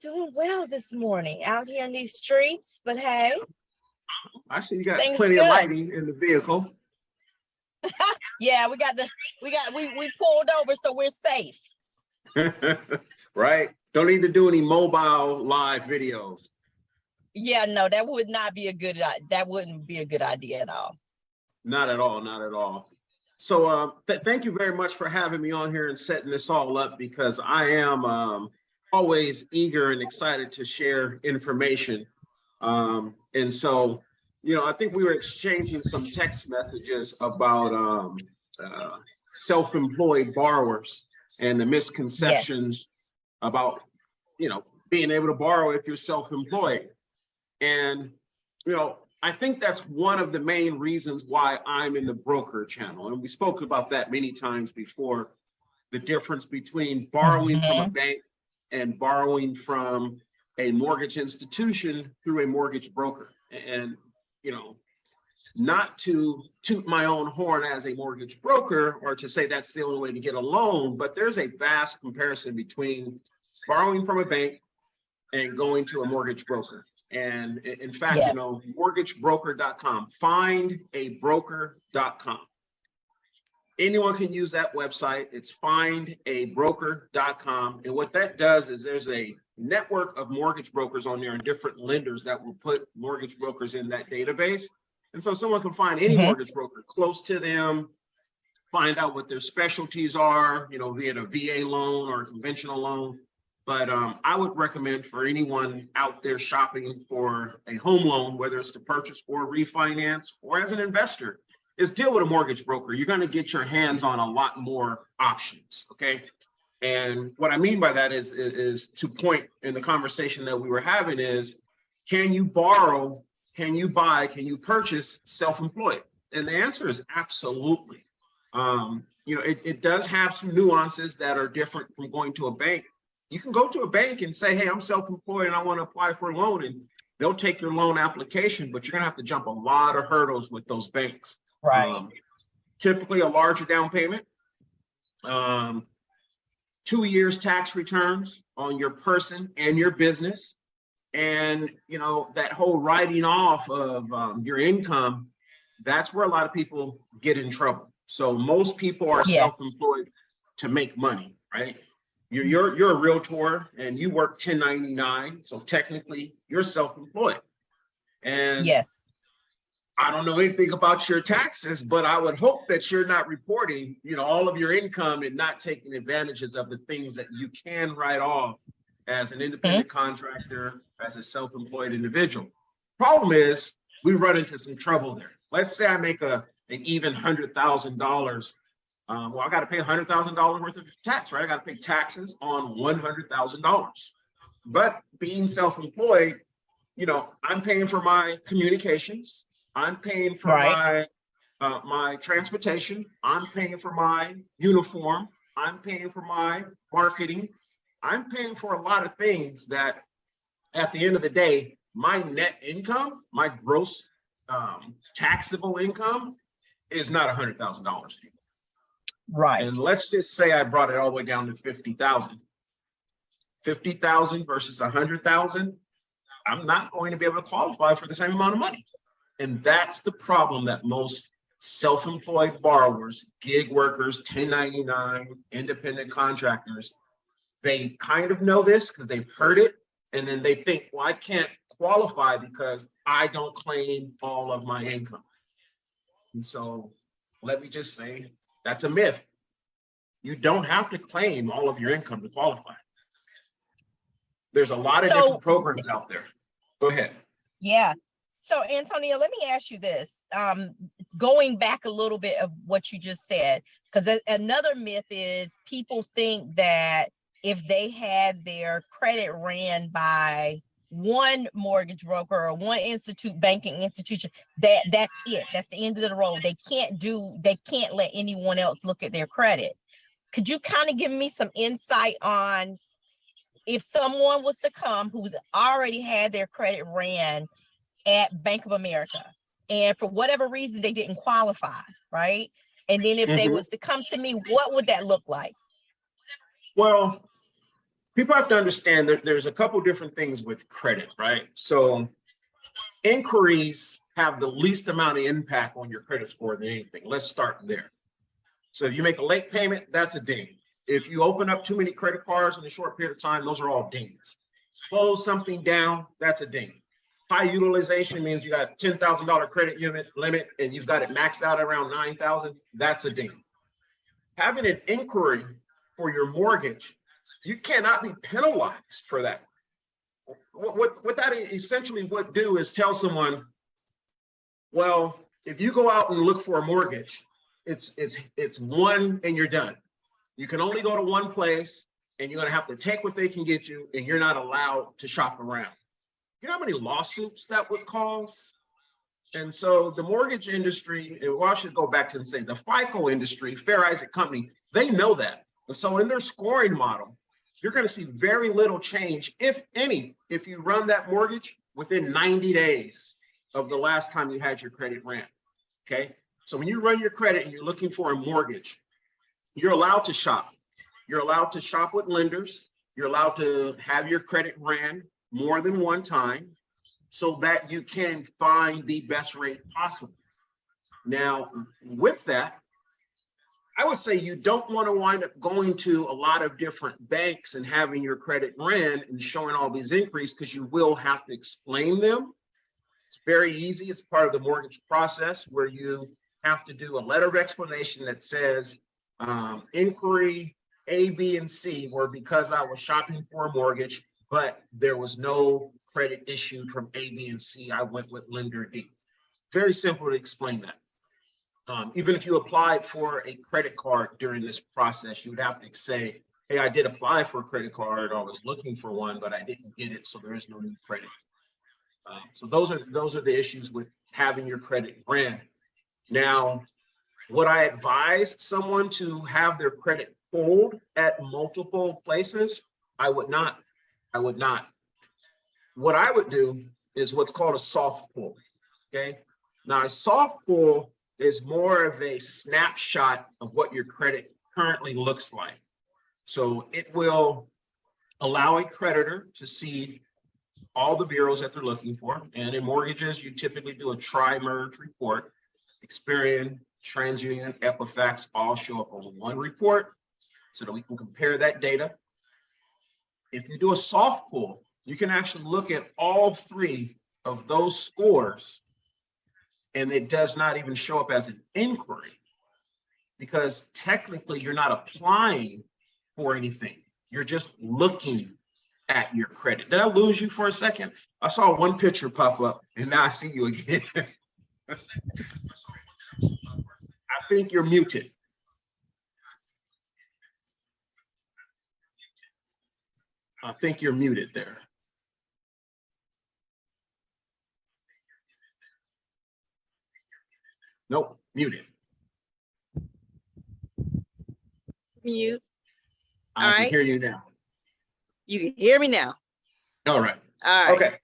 doing well this morning out here in these streets, but hey, I see you got things plenty good. of lighting in the vehicle. Yeah, we pulled over, so we're safe. Right? Don't need to do any mobile live videos. Yeah, no, that wouldn't be a good idea at all. Not at all, not at all. So thank you very much for having me on here and setting this all up, because I am always eager and excited to share information. And so, I think we were exchanging some text messages about self-employed borrowers and the misconceptions about, being able to borrow if you're self-employed. And, I think that's one of the main reasons why I'm in the broker channel. And we spoke about that many times before, the difference between borrowing from a bank and borrowing from a mortgage institution through a mortgage broker. And, not to toot my own horn as a mortgage broker or to say that's the only way to get a loan, but there's a vast comparison between borrowing from a bank and going to a mortgage broker. And in fact, mortgagebroker.com, findabroker.com. Anyone can use that website. It's findabroker.com. And what that does is there's a network of mortgage brokers on there and different lenders that will put mortgage brokers in that database. And so someone can find any mortgage broker close to them, find out what their specialties are, be it a VA loan or a conventional loan. But I would recommend for anyone out there shopping for a home loan, whether it's to purchase or refinance or as an investor, is deal with a mortgage broker. You're going to get your hands on a lot more options. Okay. And what I mean by that is to point in the conversation that we were having is, can you borrow, can you buy, can you purchase self-employed? And the answer is absolutely. It does have some nuances that are different from going to a bank. You can go to a bank and say, hey, I'm self-employed and I want to apply for a loan, and they'll take your loan application, but you're going to have to jump a lot of hurdles with those banks. Right. Typically a larger down payment, 2 years tax returns on your person and your business. And, that whole writing off of your income, that's where a lot of people get in trouble. So most people are self-employed to make money, right? You're a realtor and you work 1099. So technically you're self-employed. And I don't know anything about your taxes, but I would hope that you're not reporting, all of your income and not taking advantages of the things that you can write off as an independent contractor, as a self-employed individual. Problem is, we run into some trouble there. Let's say I make an even $100,000. Well, I got to pay $100,000 worth of tax, right? I got to pay taxes on $100,000. But being self-employed, I'm paying for my communications. I'm paying for my transportation. I'm paying for my uniform. I'm paying for my marketing. I'm paying for a lot of things that at the end of the day, my net income, my gross taxable income is not $100,000. Right. And let's just say I brought it all the way down to 50,000. 50,000 versus 100,000. I'm not going to be able to qualify for the same amount of money. And that's the problem that most self-employed borrowers, gig workers, 1099, independent contractors, they kind of know this because they've heard it. And then they think, well, I can't qualify because I don't claim all of my income. And so let me just say, that's a myth. You don't have to claim all of your income to qualify. There's a lot of different programs out there. Go ahead. Yeah. So Antonio, let me ask you this. Going back a little bit of what you just said, because another myth is people think that if they had their credit ran by one mortgage broker or one banking institution, that's it. That's the end of the road. They can't let anyone else look at their credit. Could you kind of give me some insight on if someone was to come who's already had their credit ran at Bank of America and for whatever reason they didn't qualify, right? And then if they was to come to me, what would that look like? Well, people have to understand that there's a couple different things with credit, right? So inquiries have the least amount of impact on your credit score than anything. Let's start there. So if you make a late payment, that's a ding. If you open up too many credit cards in a short period of time, those are all dings. Close something down, that's a ding. High utilization means you got $10,000 credit limit and you've got it maxed out around 9,000, that's a ding. Having an inquiry for your mortgage, you cannot be penalized for that. What that essentially would do is tell someone, well, if you go out and look for a mortgage, it's one and you're done. You can only go to one place and you're gonna have to take what they can get you and you're not allowed to shop around. You know how many lawsuits that would cause? And so the mortgage industry, and I should go back to and say the FICO industry, Fair Isaac Company, they know that. And so in their scoring model, you're going to see very little change, if any, if you run that mortgage within 90 days of the last time you had your credit ran. Okay. So when you run your credit and you're looking for a mortgage, you're allowed to shop. You're allowed to shop with lenders. You're allowed to have your credit ran more than one time so that you can find the best rate possible. Now, with that, I would say you don't want to wind up going to a lot of different banks and having your credit ran and showing all these inquiries, because you will have to explain them. It's very easy. It's part of the mortgage process where you have to do a letter of explanation that says inquiry A, B, and C were because I was shopping for a mortgage, but there was no credit issued from A, B, and C. I went with lender D. Very simple to explain that. Even if you applied for a credit card during this process, you would have to say, hey, I did apply for a credit card, or I was looking for one, but I didn't get it, so there is no new credit. So those are the issues with having your credit ran. Now, would I advise someone to have their credit pulled at multiple places? I would not. I would not. What I would do is what's called a soft pull. Okay. Now, a soft pull is more of a snapshot of what your credit currently looks like. So it will allow a creditor to see all the bureaus that they're looking for. And in mortgages, you typically do a tri-merge report. Experian, TransUnion, Equifax all show up on one report so that we can compare that data. If you do a soft pull, you can actually look at all three of those scores, and it does not even show up as an inquiry because technically you're not applying for anything. You're just looking at your credit. Did I lose you for a second? I saw one picture pop up and now I see you again. I think you're muted. I think you're muted there. Nope, muted. Mute. I can right. hear you now. You can hear me now. All right. All right. Okay.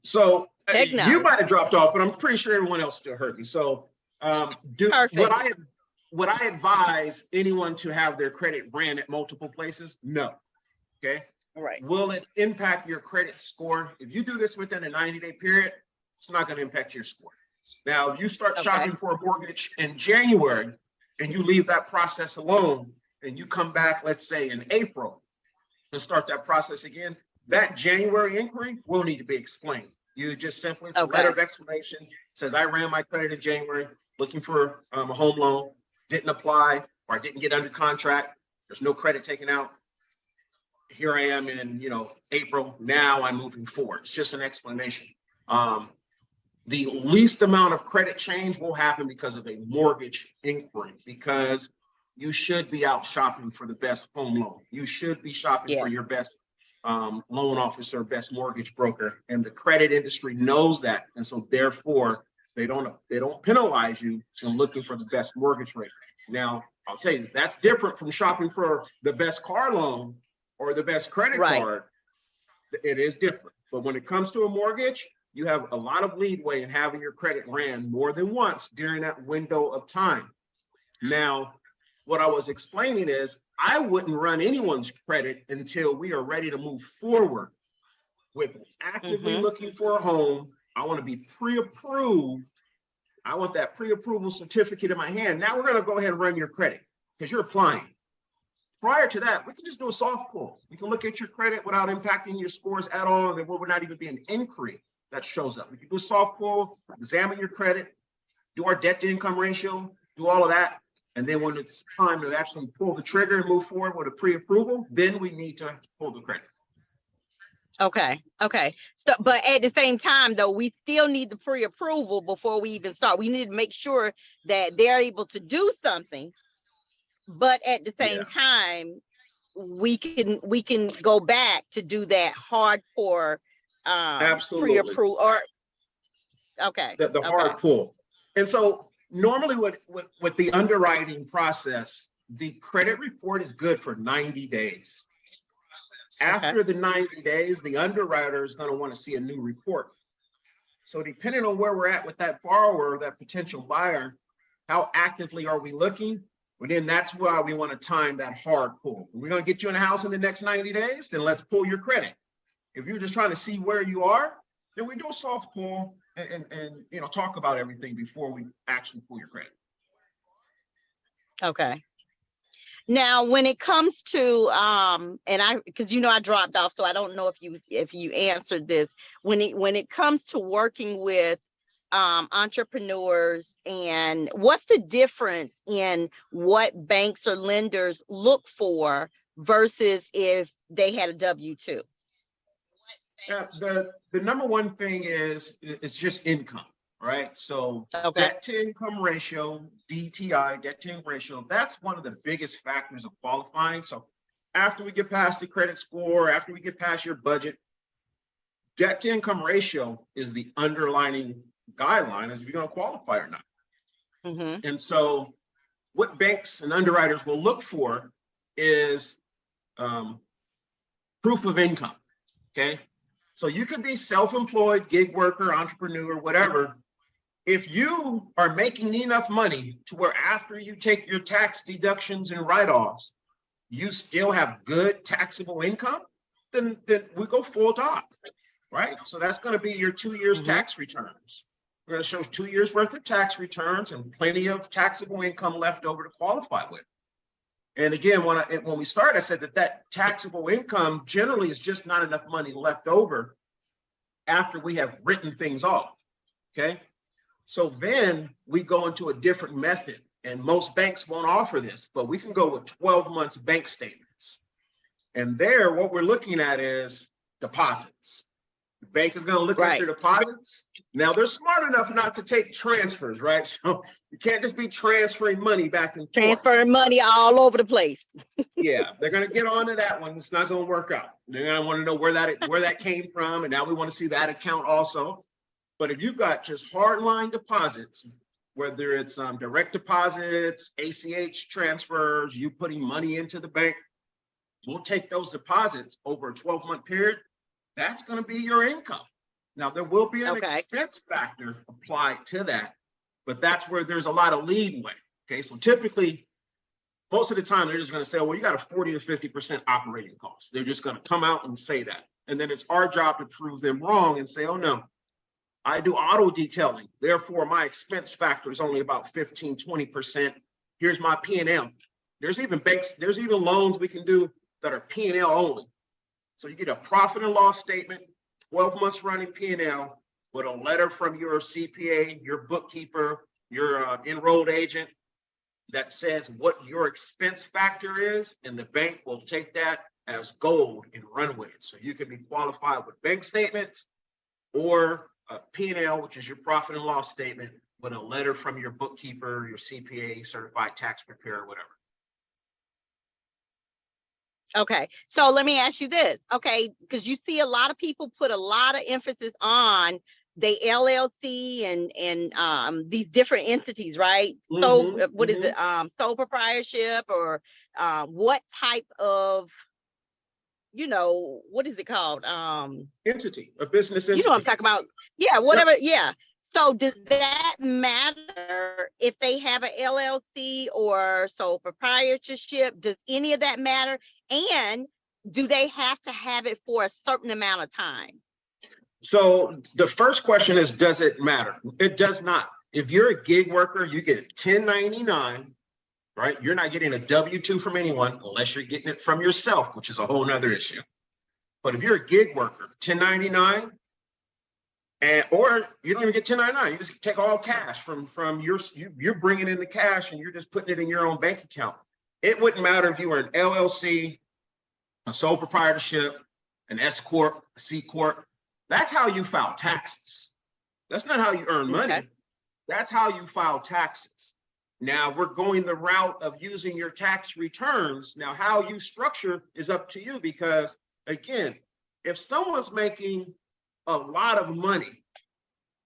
So Technology. you might have dropped off, but I'm pretty sure everyone else still heard me. So would I advise anyone to have their credit ran at multiple places? No. Okay. All right. Will it impact your credit score? If you do this within a 90-day period, it's not going to impact your score. Now, if you start shopping for a mortgage in January and you leave that process alone and you come back, let's say in April, and start that process again, that January inquiry will need to be explained. You just simply, it's a letter of explanation, says I ran my credit in January, looking for a home loan, didn't apply, or I didn't get under contract. There's no credit taken out. Here I am in, April. Now I'm moving forward. It's just an explanation. The least amount of credit change will happen because of a mortgage inquiry, because you should be out shopping for the best home loan. You should be shopping for your best loan officer, best mortgage broker, and the credit industry knows that, and so therefore they don't penalize you in looking for the best mortgage rate. Now, I'll tell you, that's different from shopping for the best car loan or the best credit card. It is different. But when it comes to a mortgage, you have a lot of leeway in having your credit ran more than once during that window of time. Now, what I was explaining is I wouldn't run anyone's credit until we are ready to move forward with actively looking for a home. I want to be pre-approved. I want that pre-approval certificate in my hand. Now we're going to go ahead and run your credit because you're applying. Prior to that, we can just do a soft pull. We can look at your credit without impacting your scores at all. And there will not even be an inquiry that shows up. We can do a soft pull, examine your credit, do our debt to income ratio, do all of that. And then when it's time to actually pull the trigger and move forward with a pre-approval, then we need to pull the credit. Okay. So, but at the same time, though, we still need the pre-approval before we even start. We need to make sure that they're able to do something. But at the same time, we can go back to do that hardcore Absolutely. pre-approval or The hard pull. And so normally with the underwriting process, the credit report is good for 90 days. After the 90 days, the underwriter is going to want to see a new report. So depending on where we're at with that borrower, that potential buyer, how actively are we looking? Well, then that's why we want to time that hard pull. If we're going to get you in a house in the next 90 days, then let's pull your credit. If you're just trying to see where you are, then we do a soft pull and talk about everything before we actually pull your credit. Okay. Now, when it comes to because I dropped off, so I don't know if you answered this. When it comes to working with entrepreneurs, and what's the difference in what banks or lenders look for versus if they had a W-2? The number one thing is it's just income, right? So debt to income ratio, DTI, debt to income ratio, that's one of the biggest factors of qualifying. So after we get past the credit score, after we get past your budget, debt to income ratio is the underlining guideline as if you're going to qualify or not. And so what banks and underwriters will look for is proof of income. Okay. So you could be self-employed, gig worker, entrepreneur, whatever. If you are making enough money to where after you take your tax deductions and write-offs, you still have good taxable income, then we go full top, right? So that's going to be your 2 years tax returns. We're going to show 2 years worth of tax returns and plenty of taxable income left over to qualify with. And again, when we started, I said that taxable income generally is just not enough money left over after we have written things off, okay? So then we go into a different method, and most banks won't offer this, but we can go with 12 months bank statements. And there, what we're looking at is deposits. The bank is going to look at your deposits. Now, they're smart enough not to take transfers, right? So you can't just be transferring money back and forth. Transferring money all over the place. Yeah, they're going to get onto that one. It's not going to work out. They're going to want to know where that came from, and now we want to see that account also. But if you've got just hardline deposits, whether it's direct deposits, ACH transfers, you putting money into the bank, we'll take those deposits over a 12-month period. That's going to be your income. Now, there will be an expense factor applied to that, but that's where there's a lot of leeway. Okay, so typically, most of the time, they're just going to say, well, you got a 40 to 50% operating cost. They're just going to come out and say that. And then it's our job to prove them wrong and say, oh, no, I do auto detailing. Therefore, my expense factor is only about 15, 20%. Here's my P&L. There's even loans we can do that are P&L only. So you get a profit and loss statement, 12 months running P&L with a letter from your CPA, your bookkeeper, your enrolled agent that says what your expense factor is, and the bank will take that as gold and run with it. So you can be qualified with bank statements or a P&L, which is your profit and loss statement, with a letter from your bookkeeper, your CPA, certified tax preparer, whatever. Okay, so let me ask you this, okay, because you see a lot of people put a lot of emphasis on the LLC and these different entities, right? So what is it, sole proprietorship, or what type of, what is it called? Entity, a business entity. You know what I'm talking about? Yeah, whatever. Yep. Yeah. So does that matter if they have an LLC or sole proprietorship? Does any of that matter? And do they have to have it for a certain amount of time? So the first question is, does it matter? It does not. If you're a gig worker, you get 1099, right? You're not getting a W-2 from anyone unless you're getting it from yourself, which is a whole nother issue. But if you're a gig worker, 1099, or you don't even get 1099, you just take all cash from you're bringing in the cash and you're just putting it in your own bank account. It wouldn't matter if you were an LLC, a sole proprietorship, an S corp, a C corp. That's how you file taxes. That's not how you earn money. Okay. That's how you file taxes. Now we're going the route of using your tax returns. Now, how you structure is up to you, because again, if someone's making a lot of money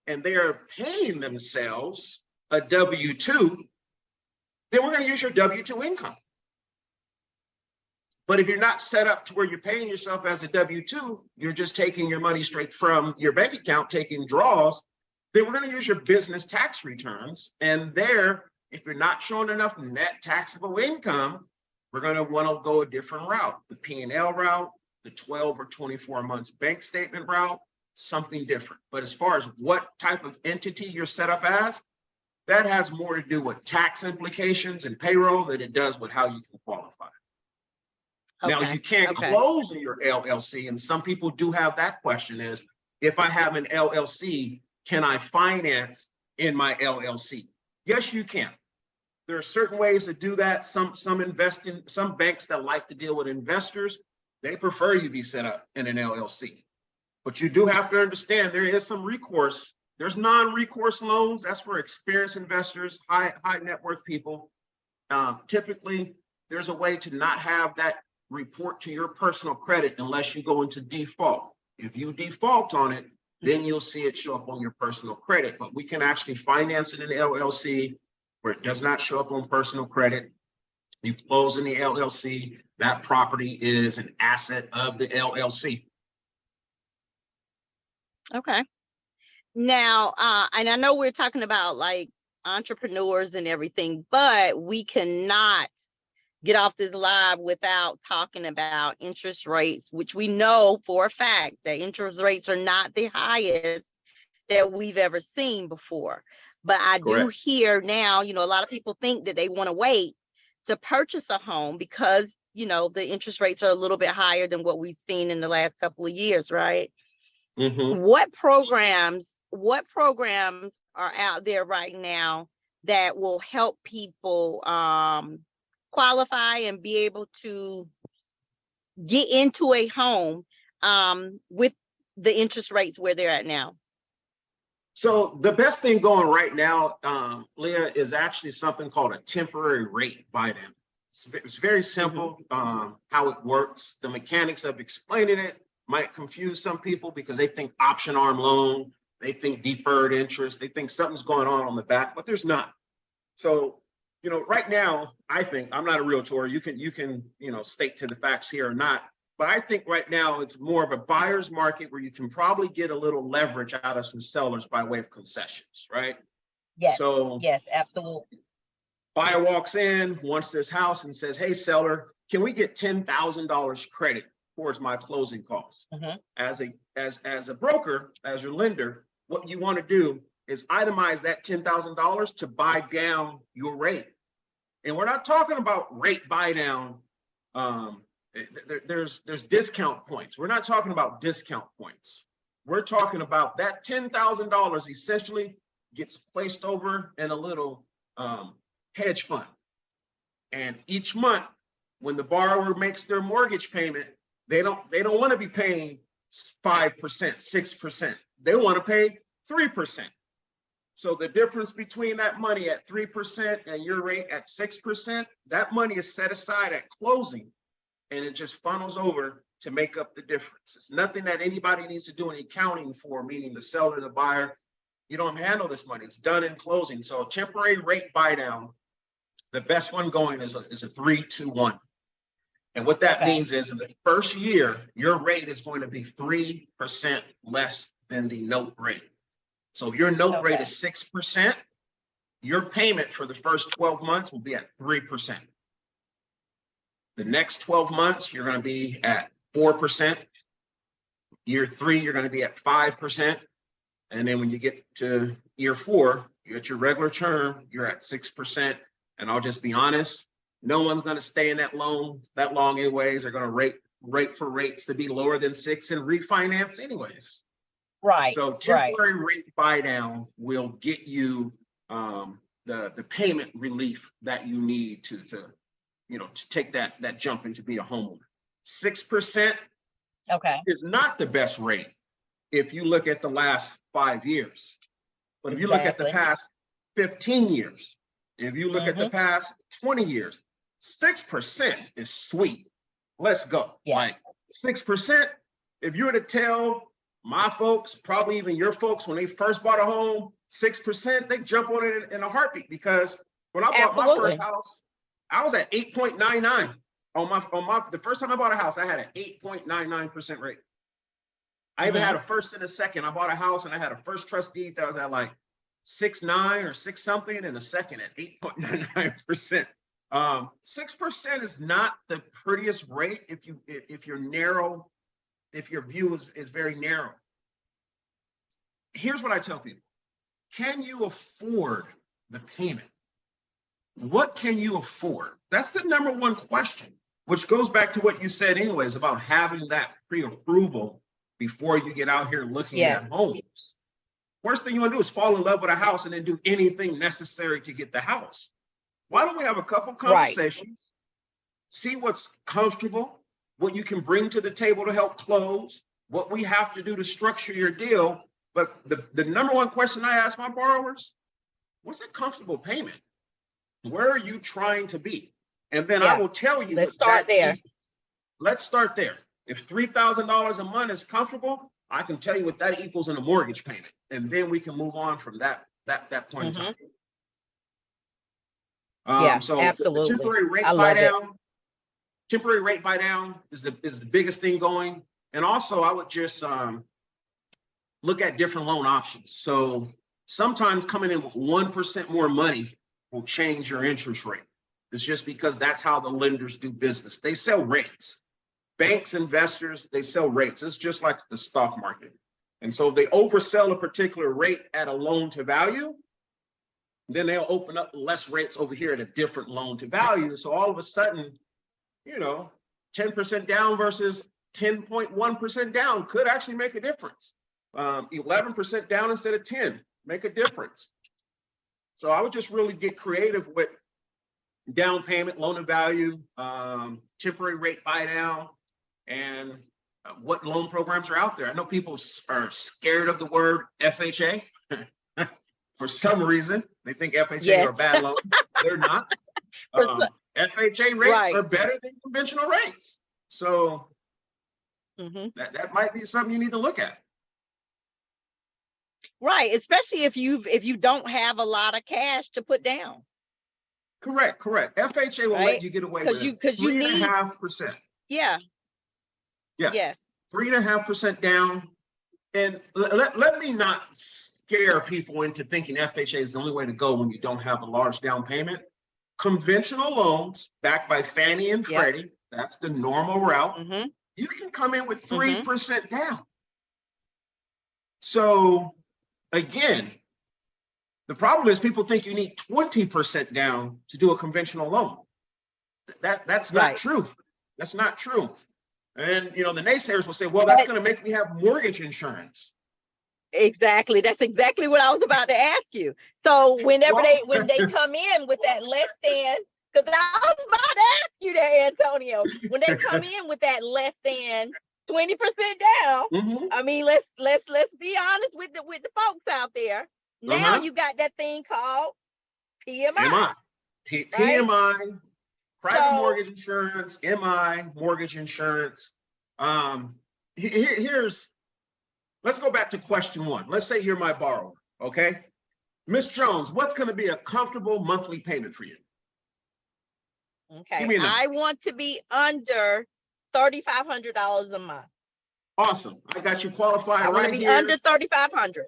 and they are paying themselves a W-2, then we're going to use your W-2 income. But if you're not set up to where you're paying yourself as a W-2, you're just taking your money straight from your bank account, taking draws, then we're going to use your business tax returns. And there, if you're not showing enough net taxable income, we're going to want to go a different route, the P&L route, the 12 or 24 months bank statement route, something different. But as far as what type of entity you're set up as, that has more to do with tax implications and payroll than it does with how you can qualify. Now, you can't close in your LLC, and some people do have that question is, if I have an LLC, can I finance in my LLC? Yes, you can. There are certain ways to do that. Some banks that like to deal with investors, they prefer you be set up in an LLC. But you do have to understand there is some recourse. There's non-recourse loans. That's for experienced investors, high net worth people. Typically, there's a way to not have that report to your personal credit unless you go into default. If you default on it, then you'll see it show up on your personal credit. But we can actually finance it in an LLC where it does not show up on personal credit. You close in the LLC, that property is an asset of the LLC. Okay. Now, and I know we're talking about like entrepreneurs and everything, but we cannot get off this live without talking about interest rates, which we know for a fact that interest rates are not the highest that we've ever seen before. But I do hear now, a lot of people think that they want to wait to purchase a home because, the interest rates are a little bit higher than what we've seen in the last couple of years, right? Mm-hmm. What programs are out there right now that will help people qualify and be able to get into a home with the interest rates where they're at now? So the best thing going right now, Leah, is actually something called a temporary rate buy-down. It's very simple how it works. The mechanics of explaining it might confuse some people because they think option arm loan, they think deferred interest, they think something's going on the back, but there's not. So, right now, I think, I'm not a realtor, you can state to the facts here or not, but I think right now it's more of a buyer's market where you can probably get a little leverage out of some sellers by way of concessions, right? Yes. So yes, absolutely. Buyer walks in, wants this house and says, hey, seller, can we get $10,000 credit towards my closing costs? As a broker, as your lender, what you want to do is itemize that $10,000 to buy down your rate. And we're not talking about rate buy down. There's discount points. We're not talking about discount points. We're talking about that $10,000 essentially gets placed over in a little hedge fund. And each month, when the borrower makes their mortgage payment, they don't want to be paying 5%, 6%. They want to pay 3%. So the difference between that money at 3% and your rate at 6%, that money is set aside at closing, and it just funnels over to make up the difference. It's nothing that anybody needs to do any accounting for, meaning the seller, the buyer. You don't handle this money. It's done in closing. So temporary rate buy down, the best one going is a 3-2-1. And what that means is in the first year, your rate is going to be 3% less than the note rate. So if your note rate Okay. is 6%, your payment for the first 12 months will be at 3%. The next 12 months, you're going to be at 4%. Year 3, you're going to be at 5%. And then when you get to year 4, you're at your regular term, you're at 6%. And I'll just be honest, no one's going to stay in that loan that long anyways. They're going to rate for rates to be lower than 6 and refinance anyways. Right. So temporary rate buy down will get you the payment relief that you need to take that jump into be a homeowner. 6% is not the best rate if you look at the last 5 years. But if you look at the past 15 years, if you look at the past 20 years, 6% is sweet. Let's go. Yeah. Like 6%, if you were to tell my folks, probably even your folks, when they first bought a home, 6%, they jump on it in a heartbeat, because when I bought my first house, I was at 8.99 the first time I bought a house, I had an 8.99% rate. I even had a first and a second. I bought a house and I had a first trust deed that was at like 6.9 or 6 something, and a second at 8.99%. 6% is not the prettiest rate if you're narrow, if your view is very narrow. Here's what I tell people. Can you afford the payment? What can you afford? That's the number one question, which goes back to what you said anyways about having that pre-approval before you get out here looking at homes. Worst thing you want to do is fall in love with a house and then do anything necessary to get the house. Why don't we have a couple conversations, see what's comfortable, what you can bring to the table to help close, what we have to do to structure your deal. But the number one question I ask my borrowers, what's a comfortable payment? Where are you trying to be? And then I will tell you. Let's start there. Let's start there. If $3,000 a month is comfortable, I can tell you what that equals in a mortgage payment. And then we can move on from that point in time. So absolutely. The temporary rate buy down is the biggest thing going. And also I would just look at different loan options. So sometimes coming in with 1% more money will change your interest rate. It's just because that's how the lenders do business. They sell rates. Banks, investors, they sell rates. It's just like the stock market. And so if they oversell a particular rate at a loan to value, then they'll open up less rates over here at a different loan to value. So all of a sudden, 10% down versus 10.1% down could actually make a difference. 11% down instead of 10, make a difference. So I would just really get creative with down payment, loan to value, temporary rate buy down, and what loan programs are out there. I know people are scared of the word FHA. For some reason, they think FHA are bad loans. They're not. FHA rates are better than conventional rates. So that might be something you need to look at. Right, especially if you don't have a lot of cash to put down. Correct. FHA will let you get away with 3.5%. Yeah. Yes. 3.5% down. And let me not scare people into thinking FHA is the only way to go when you don't have a large down payment. Conventional loans backed by Fannie and Freddie, that's the normal route. You can come in with 3% down. So again, the problem is people think you need 20% down to do a conventional loan. That's not true. That's not true. And the naysayers will say, well, that's going to make me have mortgage insurance. Exactly. That's exactly what I was about to ask you. So when they come in with that less than, because I was about to ask you that, Antonio, when they come in with that less than 20% down, I mean, let's be honest with the folks out there. Now you got that thing called PMI. PMI, private mortgage insurance, MI, mortgage insurance. Let's go back to question 1. Let's say you're my borrower, okay? Miss Jones, what's going to be a comfortable monthly payment for you? Okay, I want to be under $3,500 a month. Awesome. I got you qualified. I want to be under $3,500.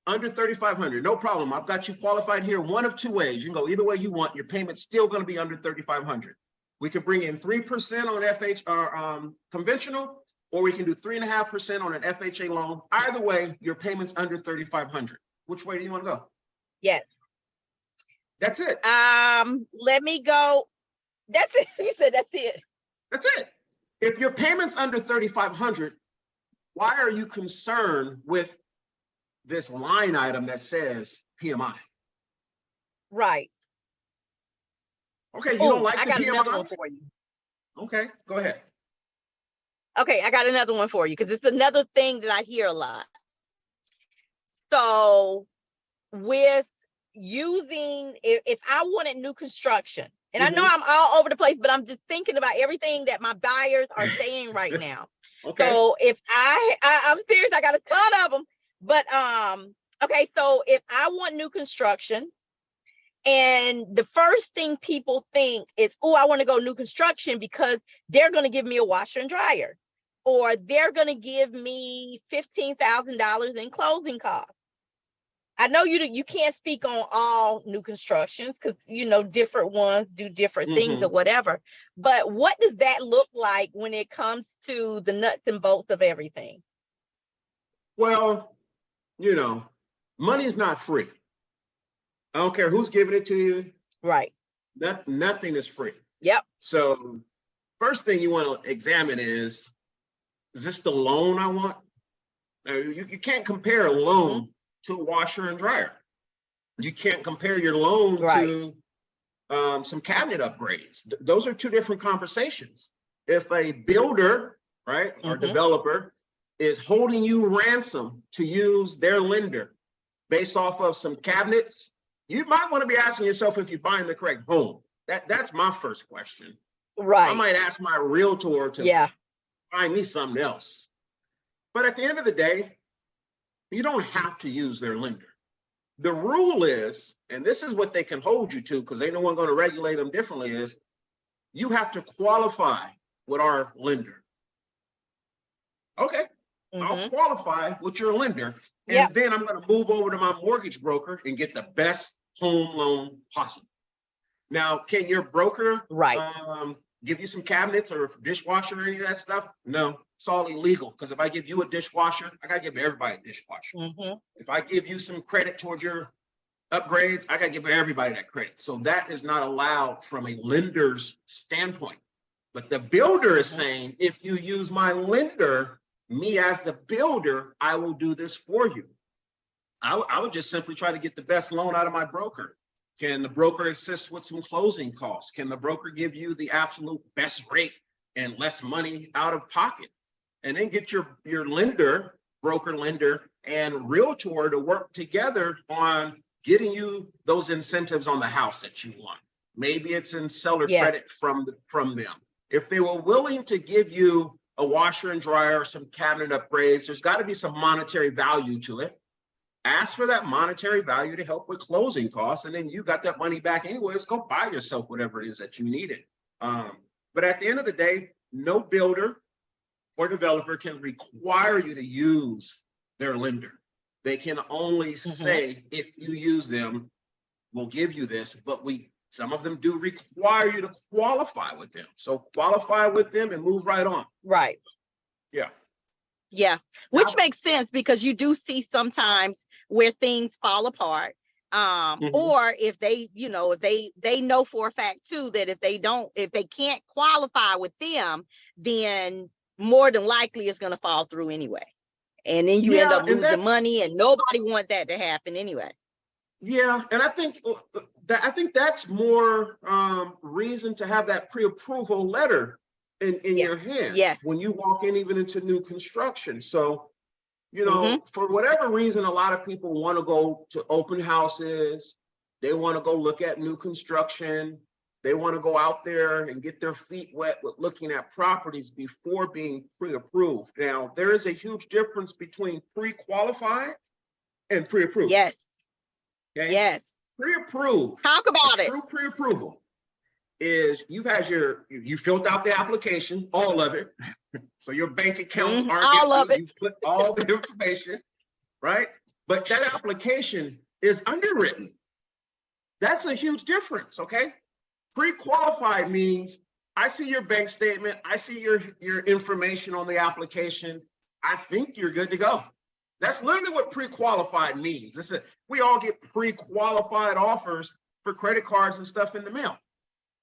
Under 3,500, no problem. I've got you qualified here one of two ways. You can go either way you want. Your payment's still going to be under 3,500. We can bring in 3% on FH or conventional, or we can do 3.5% on an FHA loan. Either way, your payment's under 3,500. Which way do you want to go? Yes. That's it. Let me go. That's it. You said that's it. That's it. If your payment's under 3,500, why are you concerned with this line item that says PMI? Right. Okay, you don't like I the got another PMI? one for you. Okay, go ahead. Okay, I got another one for you because it's another thing that I hear a lot. So with using, if I wanted new construction, and I know I'm all over the place, but I'm just thinking about everything that my buyers are saying right now. Okay. So if I'm serious, I got a ton of them. But okay, so if I want new construction, and the first thing people think is, oh, I want to go new construction because they're going to give me a washer and dryer, or they're going to give me $15,000 in closing costs. I know you can't speak on all new constructions because, you know, different ones do different things or whatever. But what does that look like when it comes to the nuts and bolts of everything? Well, you know, money is not free. I don't care who's giving it to you. Right. Nothing is free. Yep. So first thing you want to examine is this the loan I want? You can't compare a loan to a washer and dryer. You can't compare your loan to some cabinet upgrades. Those are two different conversations. If a builder, right, or developer is holding you ransom to use their lender based off of some cabinets, you might want to be asking yourself if you're buying the correct home. That's my first question. Right. I might ask my realtor to find me something else. But at the end of the day, you don't have to use their lender. The rule is, and this is what they can hold you to because ain't no one going to regulate them differently, is you have to qualify with our lender. Okay, I'll qualify with your lender. And then I'm going to move over to my mortgage broker and get the best home loan possible. Now, can your broker give you some cabinets or dishwasher or any of that stuff? No, it's all illegal because if I give you a dishwasher, I got to give everybody a dishwasher. If I give you some credit towards your upgrades, I got to give everybody that credit. So that is not allowed from a lender's standpoint. But the builder is saying, if you use my lender, me as the builder, I will do this for you. I would just simply try to get the best loan out of my broker. Can the broker assist with some closing costs? Can the broker give you the absolute best rate and less money out of pocket? And then get your lender, broker lender, and realtor to work together on getting you those incentives on the house that you want. Maybe it's in seller credit from them. If they were willing to give you a washer and dryer, some cabinet upgrades, there's got to be some monetary value to it. Ask for that monetary value to help with closing costs, and then you got that money back anyways. Go buy yourself whatever it is that you needed. But at the end of the day, no builder or developer can require you to use their lender. They can only say, if you use them, we'll give you this, but some of them do require you to qualify with them. So qualify with them and move right on. Right. Yeah. Yeah, which makes sense because you do see sometimes where things fall apart. Or if they, you know, if they know for a fact too that if they can't qualify with them, then more than likely it's going to fall through anyway. And then you end up losing money, and nobody wants that to happen anyway. Yeah, and I think that's more reason to have that pre-approval letter in your hand when you walk in, even into new construction. So, you know, for whatever reason, a lot of people want to go to open houses. They want to go look at new construction. They want to go out there and get their feet wet with looking at properties before being pre-approved. Now, there is a huge difference between pre-qualified and pre-approved. Yes. Okay? Yes. Pre-approved. Talk about it. True pre-approval is you filled out the application, all of it. So your bank accounts aren't all of it. You put all the information, right? but that application is underwritten. That's a huge difference, okay? Pre-qualified means I see your bank statement, I see your information on the application, I think you're good to go. That's literally what pre-qualified means. We all get pre-qualified offers for credit cards and stuff in the mail.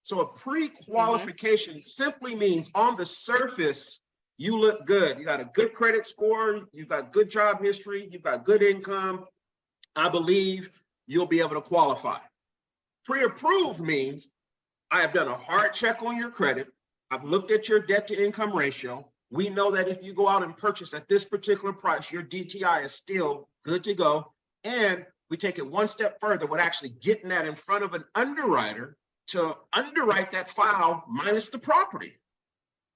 So a pre-qualification simply means on the surface, you look good. You got a good credit score, you've got good job history, you've got good income. I believe you'll be able to qualify. Pre-approved means I have done a hard check on your credit. I've looked at your debt to income ratio. We know that if you go out and purchase at this particular price, your DTI is still good to go. And we take it one step further with actually getting that in front of an underwriter to underwrite that file minus the property.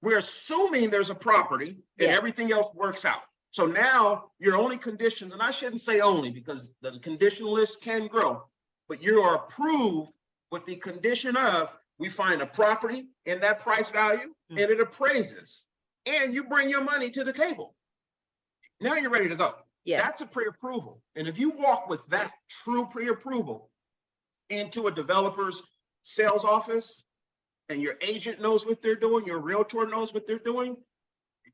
We're assuming there's a property and everything else works out. So now your only condition, and I shouldn't say only because the condition list can grow, but you are approved with the condition of we find a property in that price value and it appraises and you bring your money to the table. Now you're ready to go. Yeah. That's a pre-approval. And if you walk with that true pre-approval into a developer's sales office and your agent knows what they're doing, your realtor knows what they're doing,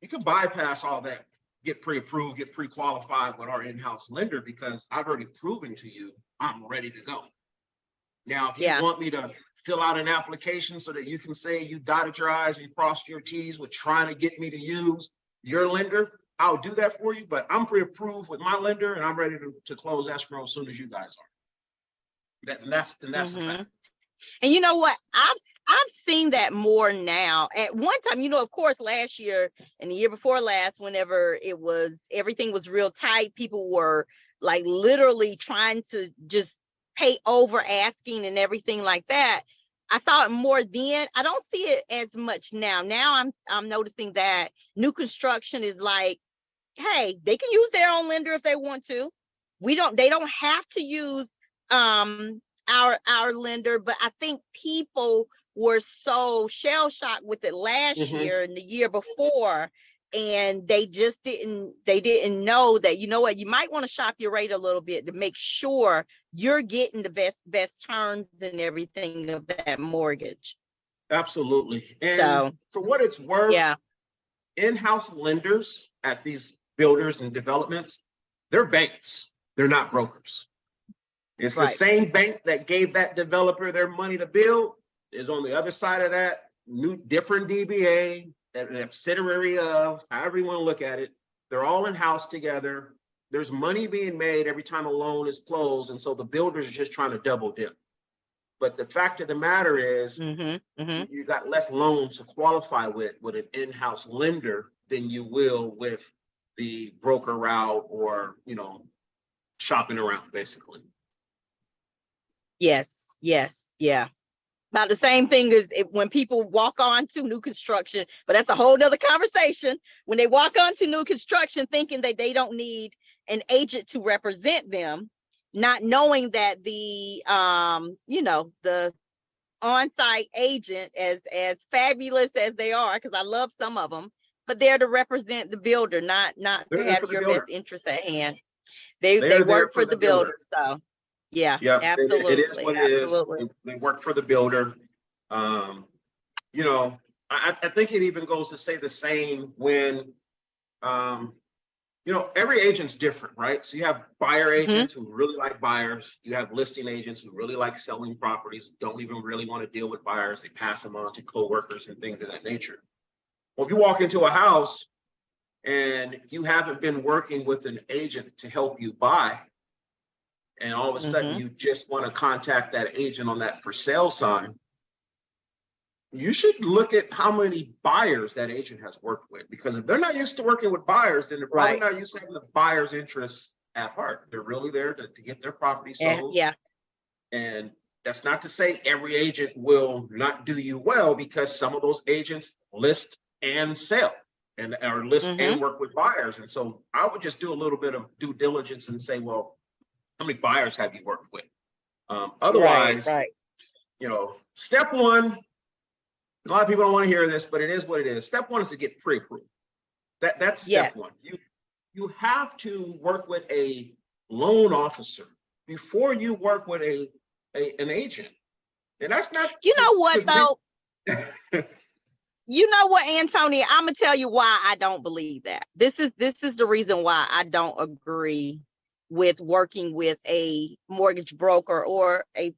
you can bypass all that, get pre-approved, get pre-qualified with our in-house lender because I've already proven to you I'm ready to go. Now, if you want me to fill out an application so that you can say you dotted your I's and crossed your T's with trying to get me to use your lender, I'll do that for you, but I'm pre-approved with my lender and I'm ready to close escrow as soon as you guys are. That's the fact. And you know what? I've seen that more now. At one time, you know, of course, last year and the year before last, whenever everything was real tight, people were like literally trying to just pay over asking and everything like that. I thought more then. I don't see it as much now. Now I'm noticing that new construction is like, hey, they can use their own lender if they want to. They don't have to use our lender, but I think people were so shell-shocked with it last year and the year before, and they didn't know that, you know what, you might want to shop your rate a little bit to make sure you're getting the best terms and everything of that mortgage. Absolutely. And so, for what it's worth, in-house lenders at these builders and developments, they're banks, they're not brokers. It's the same bank that gave that developer their money to build is on the other side of that, different DBA, an subsidiary of, however you want to look at it. They're all in-house together. There's money being made every time a loan is closed. And so the builders are just trying to double dip. But the fact of the matter is you got less loans to qualify with an in-house lender than you will with the broker route or, you know, shopping around basically. Yes. About the same thing as when people walk on to new construction, but that's a whole nother conversation. When they walk on to new construction thinking that they don't need an agent to represent them, not knowing that the the on-site agent, as fabulous as they are, because I love some of them, but they're to represent the builder, not to have your best interest at hand. They work for the builder. So yeah, absolutely. It is what it is. They work for the builder. You know, I think it even goes to say the same when, you know, every agent's different, right? So you have buyer agents who really like buyers. You have listing agents who really like selling properties, don't even really want to deal with buyers. They pass them on to coworkers and things of that nature. Well, if you walk into a house and you haven't been working with an agent to help you buy, and all of a sudden you just want to contact that agent on that for sale sign, you should look at how many buyers that agent has worked with, because if they're not used to working with buyers, then they're probably not used to having the buyer's interests at heart. They're really there to get their property sold. And that's not to say every agent will not do you well, because some of those agents list and sell or list and work with buyers. And so I would just do a little bit of due diligence and say, well, how many buyers have you worked with? Otherwise, you know, step one, a lot of people don't want to hear this, but it is what it is. Step one is to get pre-approved. That's step one. You have to work with a loan officer before you work with an agent. And that's not You know just what to though? You know what, Antonia, I'm gonna tell you why I don't believe that. This is the reason why I don't agree with working with a mortgage broker or a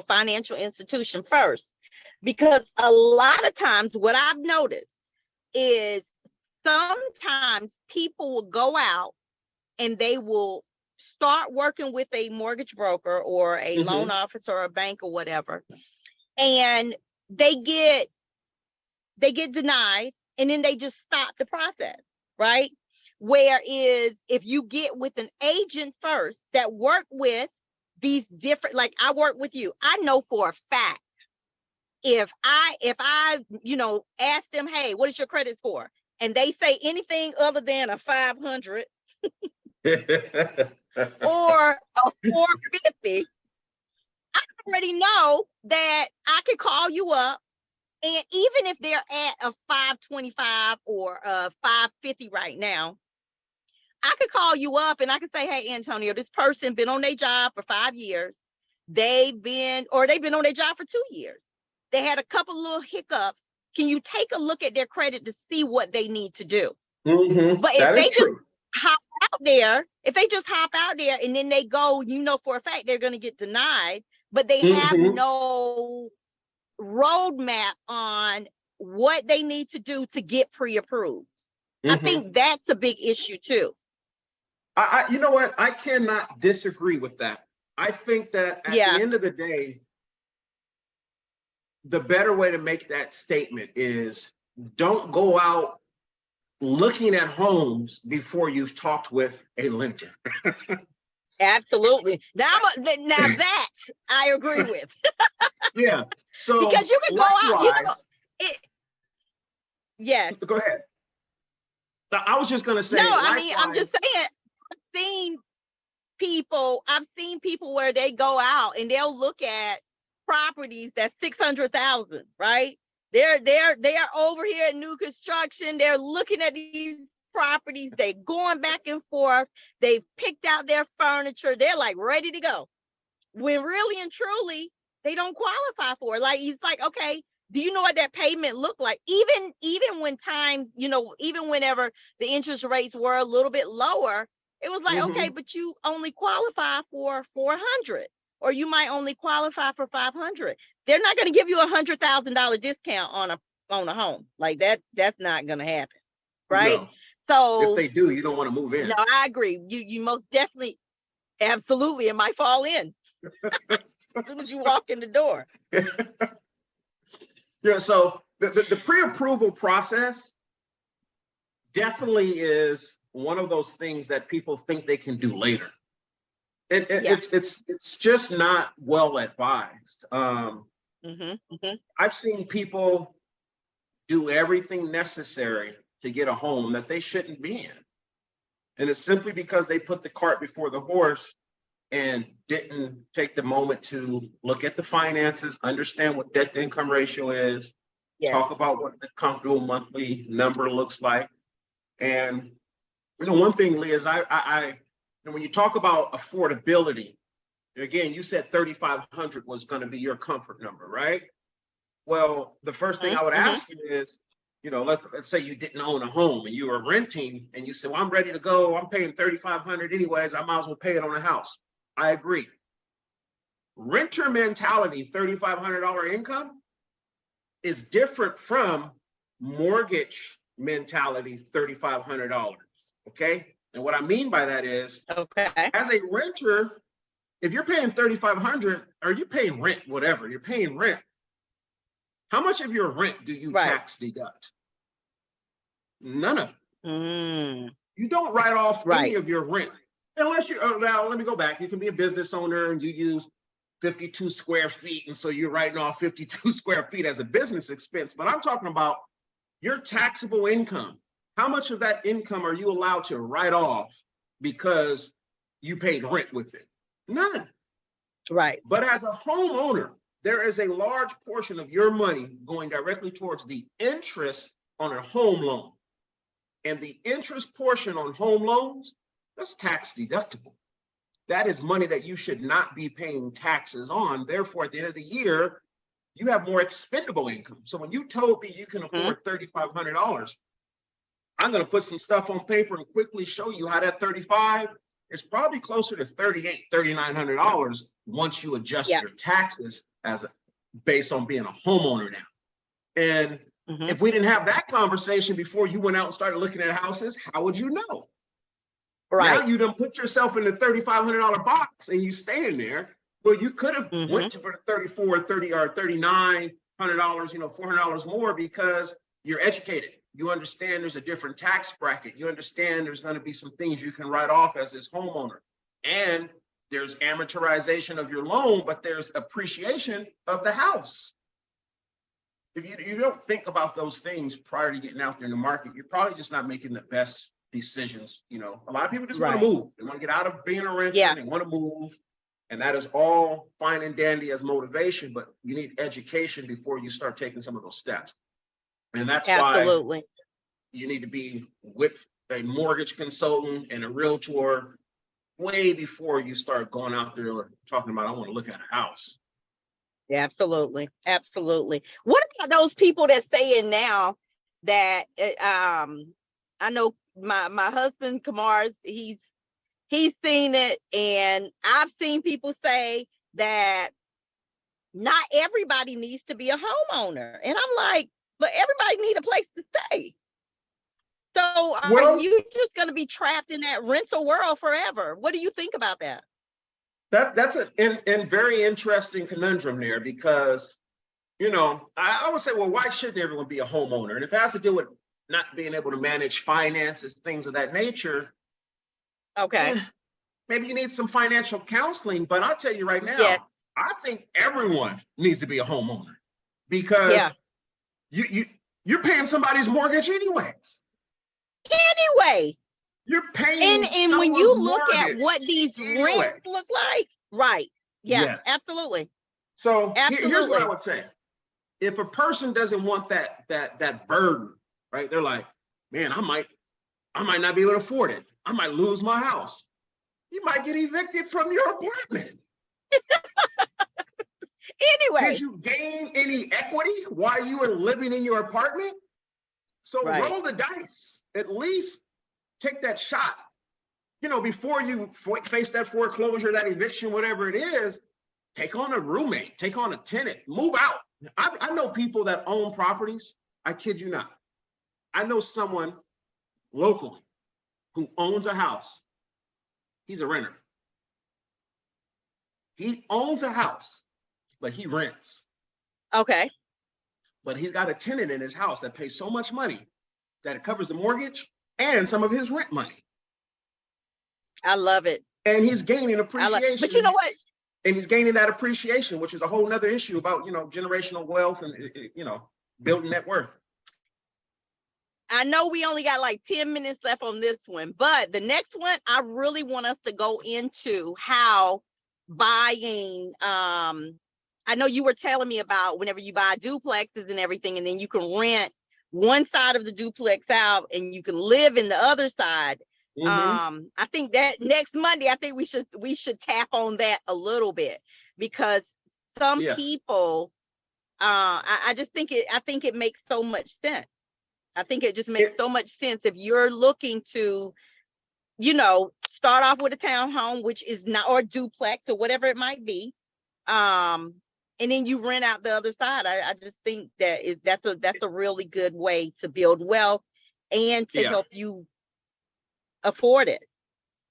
financial institution first. Because a lot of times what I've noticed is sometimes people will go out and they will start working with a mortgage broker or a loan officer or a bank or whatever, and they get denied, and then they just stop the process, right? Whereas if you get with an agent first that work with these different, like I work with you, I know for a fact if I ask them, hey, what is your credit score, and they say anything other than a 500 or a 450, I already know that I could call you up. And even if they're at a 525 or a 550 right now, I could call you up and I could say, hey, Antonio, this person been on their job for 5 years. They've been on their job for 2 years. They had a couple little hiccups. Can you take a look at their credit to see what they need to do? But if they just hop out there, and then they go, for a fact they're going to get denied, but they have no roadmap on what they need to do to get pre-approved. I think that's a big issue too. You know what? I cannot disagree with that. I think that at the end of the day, the better way to make that statement is don't go out looking at homes before you've talked with a lender. Absolutely. Now that I agree with. Yeah. So because you can go out, yes. Go ahead. I was just going to say. No, I mean, I'm just saying. I've seen people where they go out and they'll look at properties that's 600,000, right? They're over here at new construction. They're looking at these properties. They're going back and forth. They've picked out their furniture. They're like ready to go. When really and truly, they don't qualify for it. Like, it's like, okay, do you know what that payment looked like? Even when times, even whenever the interest rates were a little bit lower, it was like, okay, but you only qualify for 400, or you might only qualify for 500. They're not going to give you $100,000 discount on a home like that. That's not going to happen, right? No. So if they do, you don't want to move in. No, I agree. You most definitely, absolutely, it might fall in as soon as you walk in the door. Yeah. So the pre-approval process definitely is one of those things that people think they can do later. It's just not well advised. I've seen people do everything necessary to get a home that they shouldn't be in. And it's simply because they put the cart before the horse and didn't take the moment to look at the finances, understand what debt to income ratio is, talk about what the comfortable monthly number looks like. And one thing, Leah, is when you talk about affordability, again, you said 3,500 was going to be your comfort number, right? Well, the first thing I would ask you is, let's say you didn't own a home and you were renting and you said, well, I'm ready to go. I'm paying 3,500 anyways. I might as well pay it on a house. I agree. Renter mentality, $3,500 income is different from mortgage mentality, $3,500. Okay. And what I mean by that is, as a renter, if you're paying 3,500 or you're paying rent, whatever, you're paying rent, how much of your rent do you tax deduct? None of it. You don't write off any of your rent. Unless you, now let me go back. You can be a business owner and you use 52 square feet. And so you're writing off 52 square feet as a business expense. But I'm talking about your taxable income. How much of that income are you allowed to write off because you paid rent with it? None. Right. But as a homeowner, there is a large portion of your money going directly towards the interest on a home loan. And the interest portion on home loans, that's tax deductible. that is money that you should not be paying taxes on. Therefore, at the end of the year, you have more expendable income. So when you told me you can afford $3,500, I'm going to put some stuff on paper and quickly show you how that 35 is probably closer to $3,900 once you adjust your taxes based on being a homeowner now. And if we didn't have that conversation before you went out and started looking at houses, how would you know? Right. Now you done put yourself in the $3,500 box and you stand there. Well, you could have went to for the $3,400, $3,000 or $3,900, $400 more because you're educated. You understand there's a different tax bracket. You understand there's going to be some things you can write off as this homeowner. And there's amortization of your loan, but there's appreciation of the house. If you don't think about those things prior to getting out there in the market, you're probably just not making the best decisions. A lot of people just want to move. They want to get out of being a renter. They want to move. And that is all fine and dandy as motivation, but you need education before you start taking some of those steps. And that's why you need to be with a mortgage consultant and a realtor way before you start going out there talking about, I want to look at a house. Yeah, absolutely. Absolutely. What about those people that saying now that I know my husband Kamar, he's seen it, and I've seen people say that not everybody needs to be a homeowner. And I'm like, but everybody need a place to stay. So are you just going to be trapped in that rental world forever? What do you think about that? That's a very interesting conundrum there, because, I would say, well, why shouldn't everyone be a homeowner? And if it has to do with not being able to manage finances, things of that nature, maybe you need some financial counseling. But I'll tell you right now, I think everyone needs to be a homeowner, because you're paying somebody's mortgage anyways. You're paying, and when you look at what these rents look like, absolutely. So here's what I would say: if a person doesn't want that burden, right? They're like, man, I might not be able to afford it. I might lose my house. You might get evicted from your apartment. Did you gain any equity while you were living in your apartment? So roll the dice. At least take that shot, before you face that foreclosure, that eviction, whatever it is. Take on a roommate, take on a tenant, move out. I know people that own properties. I kid you not. I know someone locally who owns a house. He's a renter. He owns a house, but he rents. Okay. But he's got a tenant in his house that pays so much money that it covers the mortgage and some of his rent money. I love it. And he's gaining appreciation. But you know what? And he's gaining that appreciation, which is a whole nother issue about, generational wealth and, building net worth. I know we only got like 10 minutes left on this one, but the next one, I really want us to go into how buying, I know you were telling me about whenever you buy duplexes and everything, and then you can rent one side of the duplex out and you can live in the other side. I think that next Monday, I think we should tap on that a little bit, because some people, I think it makes so much sense. I think it just makes so much sense if you're looking to, start off with a townhome, which is not, or duplex or whatever it might be. And then you rent out the other side. I just think that that's a really good way to build wealth and to help you afford it.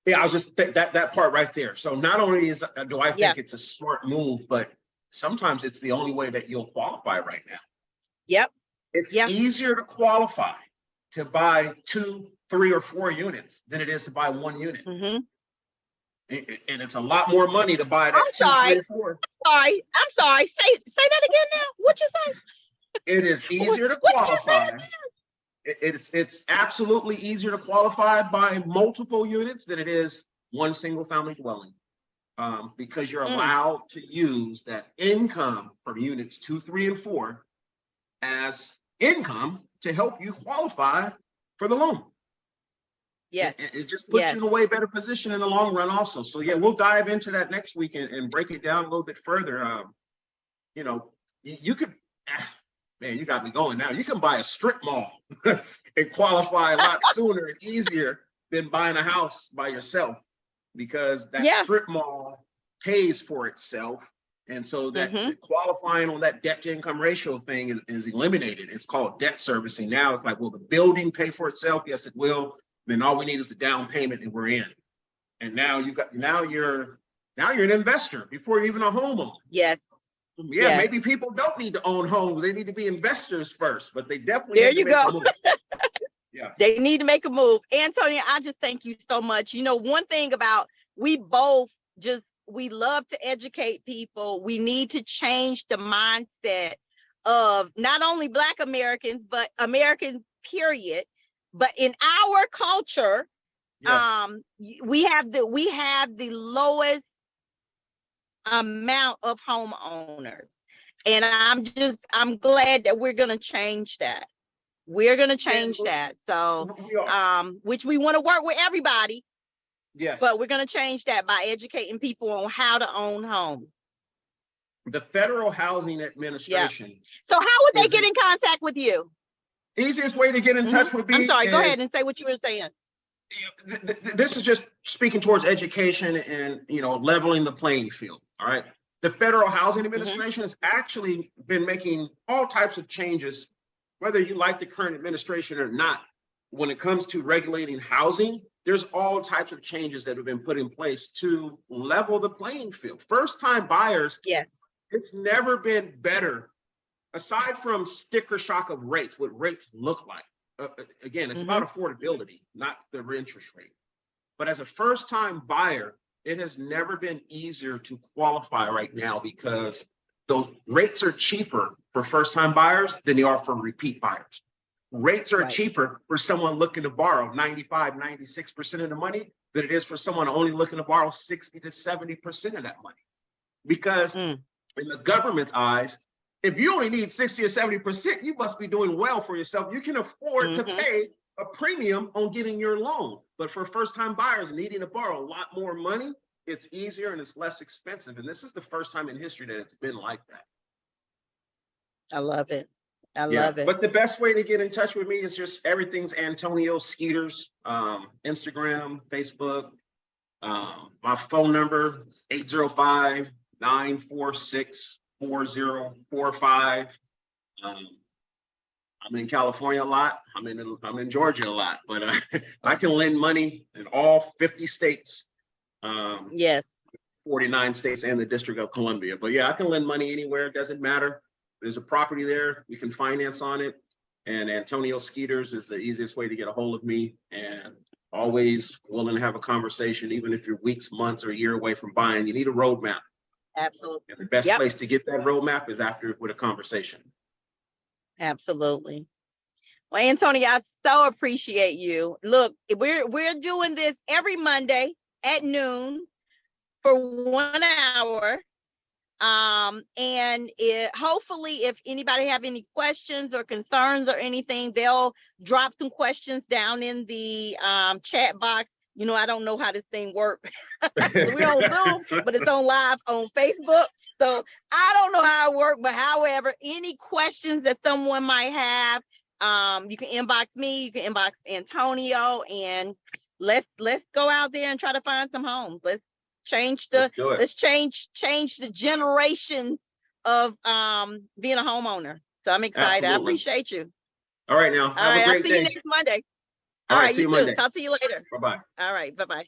Yeah, I was just that part right there. So not only do I think it's a smart move, but sometimes it's the only way that you'll qualify right now. Yep. It's easier to qualify to buy 2, 3, or 4 units than it is to buy 1 unit. And it's a lot more money to buy that. I'm 2, 3, 4. I'm sorry. Say that again now. What you say? It is easier to qualify. It's absolutely easier to qualify by multiple units than it is one single family dwelling, because you're allowed to use that income from units 2, 3, and 4 as income to help you qualify for the loan. Yes. It just puts Yes. you in a way better position in the long run also. So yeah, we'll dive into that next week and break it down a little bit further. You know, you could, man, you got me going now. You can buy a strip mall and qualify a lot sooner and easier than buying a house by yourself, because that Yeah. strip mall pays for itself. And so that qualifying on that debt to income ratio thing is eliminated. It's called debt servicing. Now it's like, will the building pay for itself? Yes, it will. Then all we need is the down payment and we're in. And now you're an investor before you're even a homeowner. Yes. Yeah, Yes. maybe people don't need to own homes. They need to be investors first, but they definitely There need to you make a go. move. Yeah. They need to make a move. Antonia, I just thank you so much. You know, one thing about we love to educate people. We need to change the mindset of not only Black Americans, but Americans, period. But in our culture, Yes. we have the lowest amount of homeowners. And I'm glad that we're gonna change that. We're gonna change that. So We are. which we want to work with everybody, Yes. but we're gonna change that by educating people on how to own homes. The Federal Housing Administration. So how would they get in contact with you? Easiest way to get in touch would be. I'm sorry, go ahead and say what you were saying. This is just speaking towards education and, leveling the playing field. All right. The Federal Housing Administration has actually been making all types of changes, whether you like the current administration or not. When it comes to regulating housing, there's all types of changes that have been put in place to level the playing field. First-time buyers. Yes. It's never been better, aside from sticker shock of rates, what rates look like. Again, it's about affordability, not the interest rate. But as a first-time buyer, it has never been easier to qualify right now, because those rates are cheaper for first-time buyers than they are for repeat buyers. Rates are cheaper for someone looking to borrow 95, 96% of the money than it is for someone only looking to borrow 60 to 70% of that money. Because in the government's eyes, if you only need 60 or 70%, you must be doing well for yourself. You can afford to pay a premium on getting your loan. But for first-time buyers needing to borrow a lot more money, it's easier and it's less expensive. And this is the first time in history that it's been like that. I love it. I love it. But the best way to get in touch with me is just everything's Antonio Skeeters, Instagram, Facebook. My phone number is 805-946-4045. I'm in California a lot. I'm in Georgia a lot, but I can lend money in all 50 states. Yes. 49 states and the District of Columbia. But yeah, I can lend money anywhere. It doesn't matter. There's a property there. We can finance on it. And Antonio Skeeters is the easiest way to get a hold of me. And always willing to have a conversation, even if you're weeks, months, or a year away from buying. You need a roadmap. Absolutely. And the best place to get that roadmap is after with a conversation. Absolutely. Well, Antonio, I so appreciate you. Look, we're doing this every Monday at noon for 1 hour. And hopefully if anybody have any questions or concerns or anything, they'll drop some questions down in the chat box. I don't know how this thing works. We're on Zoom, but it's on live on Facebook. So I don't know how it works, but however, any questions that someone might have, you can inbox me, you can inbox Antonio, and let's go out there and try to find some homes. Let's change the generation of being a homeowner. So I'm excited. Absolutely. I appreciate you. All right, now. Have a great day. I'll see you next Monday. All right, see you Monday. Talk to you later. Bye-bye. All right, bye-bye.